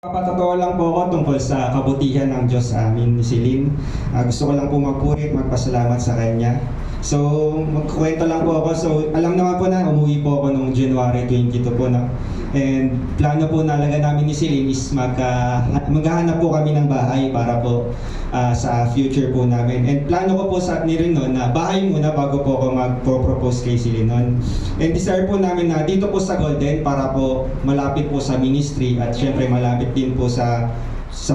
Papatotoo lang po ako tungkol sa kabutihan ng Diyos sa amin ni Celine. Gusto ko lang po magpuri at magpasalamat sa Kanya. So, magkwento lang po ako. So, alam naman po na umuwi po ako noong January 22 po na. And plano po talaga namin ni Celine is maghahanap po kami ng bahay para po sa future po namin. And plano ko po sa ni rin noon na bahay muna bago po ako magpo-propose kay Celine noon. And desire po namin na dito po sa Golden para po malapit po sa ministry at syempre malapit din po sa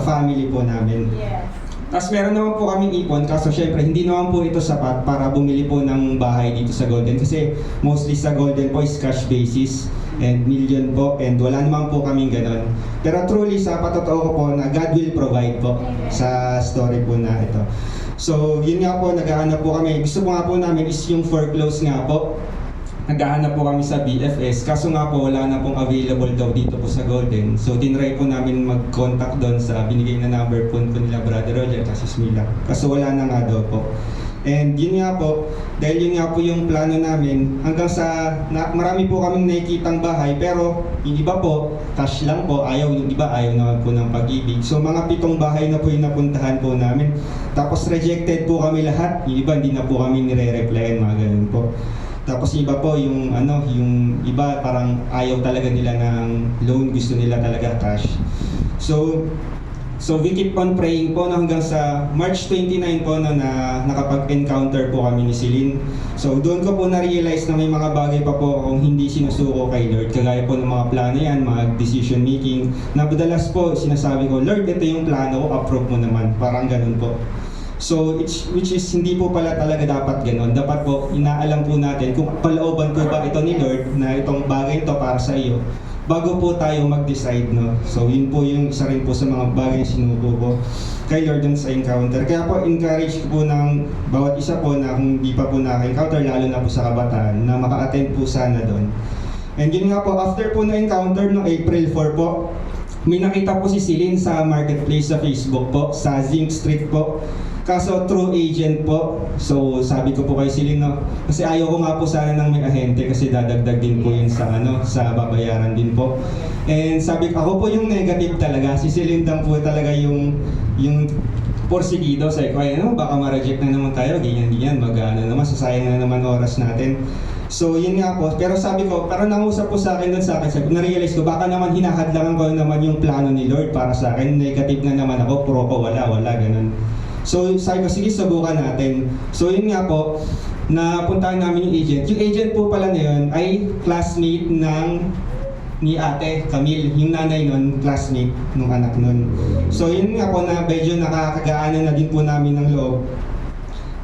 family po namin. Yes. Tapos meron naman po kaming ipon, kaso syempre hindi naman po ito sapat para bumili po ng bahay dito sa Golden kasi mostly sa Golden po is cash basis and million po and wala naman po kaming ganon. Pero truly sa patotoo ko po na God will provide po sa story po na ito. So yun nga po, naghahanap po kami. Gusto po nga po namin is yung foreclose nga po. Naghahanap po kami sa BFS, kaso nga po wala na pong available daw dito po sa Golden. So tinry po namin mag-contact doon sa binigay na number po nila Brother Roger at si Smila. Kaso wala na nga daw po. And yun nga po, dahil yun nga po yung plano namin, hanggang sa marami po kaming nakikitang bahay, pero yung iba po, cash lang po, yung iba ayaw naman po ng pag-ibig. So mga 7 bahay na po yung napuntahan po namin. Tapos rejected po kami lahat, yung iba hindi na po kami nire-replyan, mga ganun po. Tapos iba po yung yung iba parang ayaw talaga nila ng loan, gusto nila talaga cash. So we keep on praying po hanggang sa March 29 po na nakapag-encounter po kami ni Celine. So doon ko po na-realize na may mga bagay pa po akong hindi sinusuko kay Lord. Kagaya po ng mga plano yan, mga decision making. Na madalas po sinasabi ko, Lord, ito yung plano ko, approve mo naman. Parang ganun po. So, which is hindi po pala talaga dapat gano'n. Dapat po, inaalam po natin kung palooban po ba ito ni Lord na itong bagay ito para sa iyo bago po tayo mag-decide, no? So, yun po yung isa rin po sa mga bagay na sinuko ko kay Lord dun sa encounter. Kaya po, encourage ko po ng bawat isa po na kung hindi pa po na-encounter, lalo na po sa kabataan, na maka-attend po sana doon. And yun nga po, after po na-encounter no April 4 po, may nakita po si Celine sa marketplace sa Facebook po, sa Zinc Street po. Kaso true agent po. So sabi ko po kay Celine, no, kasi ayaw ko nga po sana ng may ahente kasi dadagdag din po yun sa sa babayaran din po. And sabi ko, ako po yung negative talaga. Si Celine lang po talaga yung porsigido. Sabi ko, baka ma-reject na naman tayo, ganyan, naman, sasayang na naman oras natin. So yun nga po, pero sabi ko, parang nangusap po sa akin doon sa akin, sabi ko, na-realize ko, baka naman hinahadlangan ko naman yung plano ni Lord para sa akin, negative na naman ako, pro ko, wala, ganun. So sabi ko, sige, subukan natin. So yun nga po, napuntahan namin yung agent. Yung agent po pala na yun ay classmate ni Ate Camille, yung nanay nun, classmate nung anak nun. So yun nga po na medyo nakakagaanan na din po namin ng loob.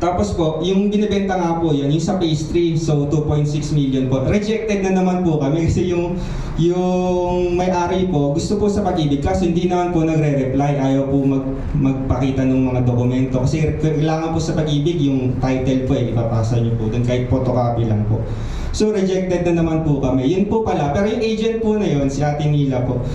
Tapos po, yung binibenta nga po yan, yung sa pastry, so 2.6 million po. Rejected na naman po kami kasi yung may-ari po gusto po sa pag-ibig kasi hindi naman po nagre-reply, ayaw po magpakita ng mga dokumento kasi kailangan po sa pag-ibig yung title po ipapasa nyo po doon kahit photocopy lang po. So rejected na naman po kami. Yun po pala, pero yung agent po na yun, si Ate Nila po,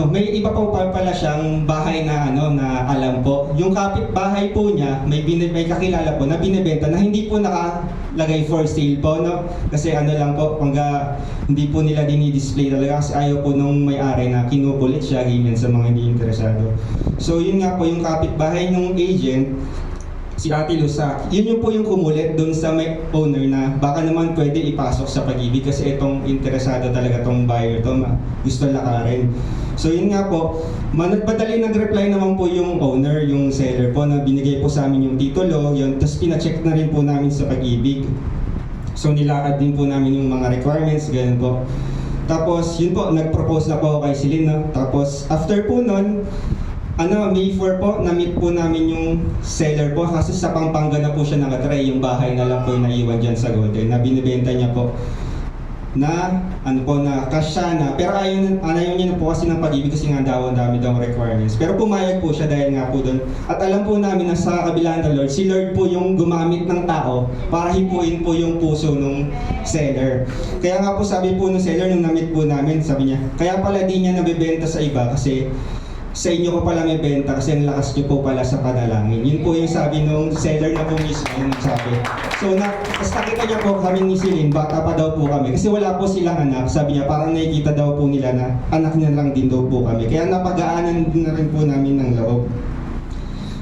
may iba pa pala siyang bahay na na alam po. Yung kapitbahay po niya, may kakilala po na binebenta na hindi po nakalagay for sale po, no? Kasi lang po, hangga hindi po nila dinidisplay talaga kasi ayaw po nung may-ari na kinukulit siya, ganyan sa mga hindi interesado. So yun nga po yung kapitbahay ng agent, si Ate Lusa, yun po yung kumulit doon sa may owner na baka naman pwede ipasok sa pag-ibig kasi itong interesado talaga tong buyer to, gusto lakarin. So yun nga po, madali nag-reply naman po yung owner, yung seller po na binigay po sa amin yung titulo, yun, tapos pina-check na rin po namin sa pag-ibig. So nilakad din po namin yung mga requirements, ganun po. Tapos yun po, nag-propose na po kay Celine, no? Tapos after po nun, May 4 po, na-meet po namin yung seller po kasi sa Pampanga na po siya nakatry, yung bahay na lang po yung naiwan dyan sa Golden na binibenta niya po na na cash sana, pero ayaw niya na po kasi ng pag-ibig kasi nga daw dami daw requirements. Pero pumayag po siya dahil nga po doon. At alam po namin na sa kabilaan ng Lord, si Lord po yung gumamit ng tao para hipuin po yung puso ng seller. Kaya nga po sabi po ng seller nung na-meet po namin, sabi niya, kaya pala di niya nabibenta sa iba kasi sa inyo ko pala may benta kasi ang lakas nyo po pala sa panalangin. Yun po yung sabi nung seller na po mismo yung sabi. So, tapos nakita niya po kami ni Celine, bata pa daw po kami. Kasi wala po silang anak. Sabi niya, parang nakikita daw po nila na anak niya lang din daw po kami. Kaya napagaanan na rin po namin ng loob.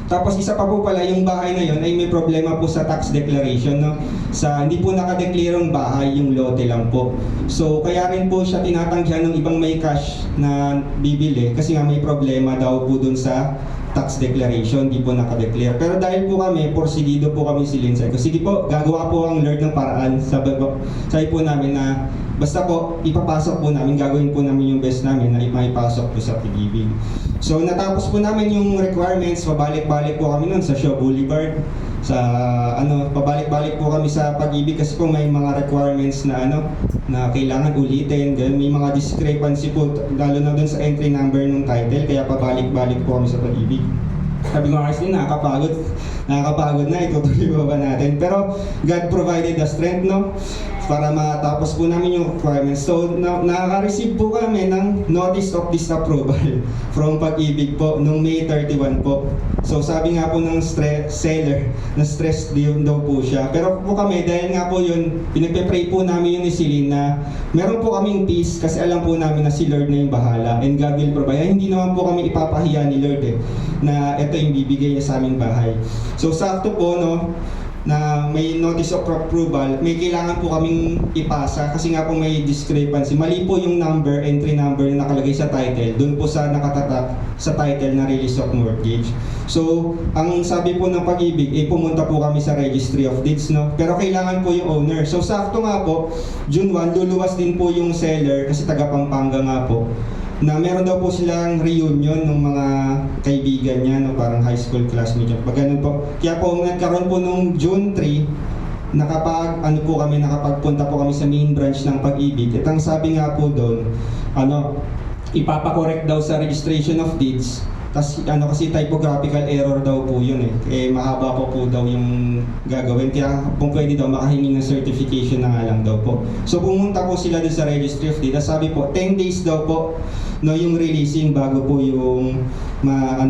Tapos isa pa po pala, yung bahay na yon ay may problema po sa tax declaration, no? Hindi po nakadeclare yung bahay, yung lote lang po. So kaya rin po siya tinatanggihan ng ibang may cash na bibili kasi nga may problema daw po dun sa tax declaration, di po nakadeclare. Pero dahil po kami, porsigido po kami si Linsay. Kasi sige po, gagawa po ang Lord ng paraan. Sabi po namin na basta po, ipapasok po namin, gagawin po namin yung best namin na ipapasok po sa pag-ibig. So natapos po namin yung requirements, pabalik-balik po kami nun sa Shaw Boulevard. Pabalik-balik po kami sa pag-ibig kasi po may mga requirements na na kailangan ulitin. Then may mga discrepancy po, lalo na dun sa entry number ng title, kaya pabalik-balik po kami sa pag-ibig. Sabi ko kasi nakakapagod na, itutuloy ba natin? Pero God provided the strength, no? Para matapos po namin yung requirements. So, nakaka-receive po kami ng notice of disapproval from Pag-ibig po nung May 31 po. So, sabi nga po ng seller, na stressed din daw po siya. Pero po kami, dahil nga po yun, pinagpe-pray po namin yung ni Celine na meron po kaming peace kasi alam po namin na si Lord na yung bahala and God will provide. Hindi naman po kami ipapahiya ni Lord na ito yung bibigay niya sa aming bahay. So, sakto po, no, na may notice of approval, may kailangan po kaming ipasa kasi nga po may discrepancy. Mali po yung entry number na nakalagay sa title, doon po sa nakatatak sa title na release of mortgage. So, ang sabi po ng Pag-ibig, pumunta po kami sa Registry of Deeds, no? Pero kailangan po yung owner. So, sakto nga po, June 1, luluwas din po yung seller kasi taga Pampanga nga po, na meron daw po silang reunion ng mga kaibigan niya, no, parang high school classmate niya. Ganun po. Kaya po nagkaroon po nung June 3, nakapagpunta po kami sa main branch ng Pag-ibig. At ang sabi nga po doon, ipapakorek daw sa registration of deeds. Kasi typographical error daw po yun mahaba po daw yung gagawin. Kaya kung pwede daw makahingi ng certification na nga lang daw po. So pumunta po sila doon sa Registry of Deeds. Sabi po, 10 days daw po yung releasing bago po yung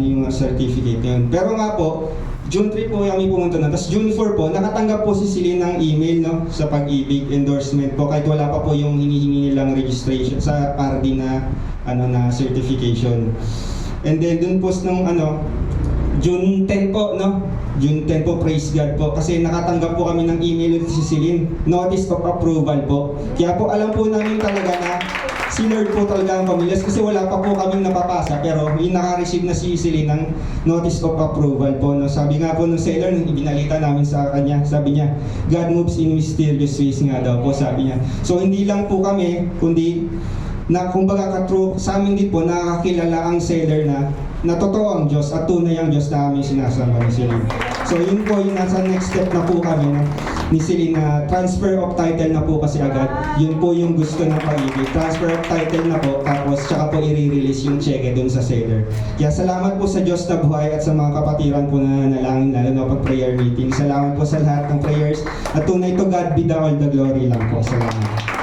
yung certificate yun. Pero nga po, June 3 po kami pumunta na. Tapos June 4 po, nakatanggap po si Celine ng email, no, sa Pag-ibig endorsement po kahit wala pa po yung hinihingi nilang registration sa RD na certification. And then dun po nung June 10 po, no? June 10 po, praise God po. Kasi nakatanggap po kami ng email ulit si Celine. Notice of approval po. Kaya po alam po namin talaga na si Lord po talaga ang pamilyas kasi wala pa po kaming napapasa. Pero yung naka-receive na si Celine ng notice of approval po. No? Sabi nga po ng seller, nung ibinalita namin sa kanya, sabi niya, God moves in mysterious ways nga daw po, sabi niya. So hindi lang po kami, kundi kumbaga ka-true, sa amin din po nakakilala ang seller na totoo ang Diyos at tunay ang Diyos na aming sinasamba ni Celine. So yun po yung nasa next step na po kami ni Celine na transfer of title na po kasi agad. Yun po yung gusto ng Pag-ibig. Transfer of title na po, tapos tsaka po i-release yung cheque dun sa seller. Kaya salamat po sa Diyos na buhay at sa mga kapatiran po na nanalangin, lalo na pag prayer meeting. Salamat po sa lahat ng prayers at tunay to God be the all the glory lang po. Salamat.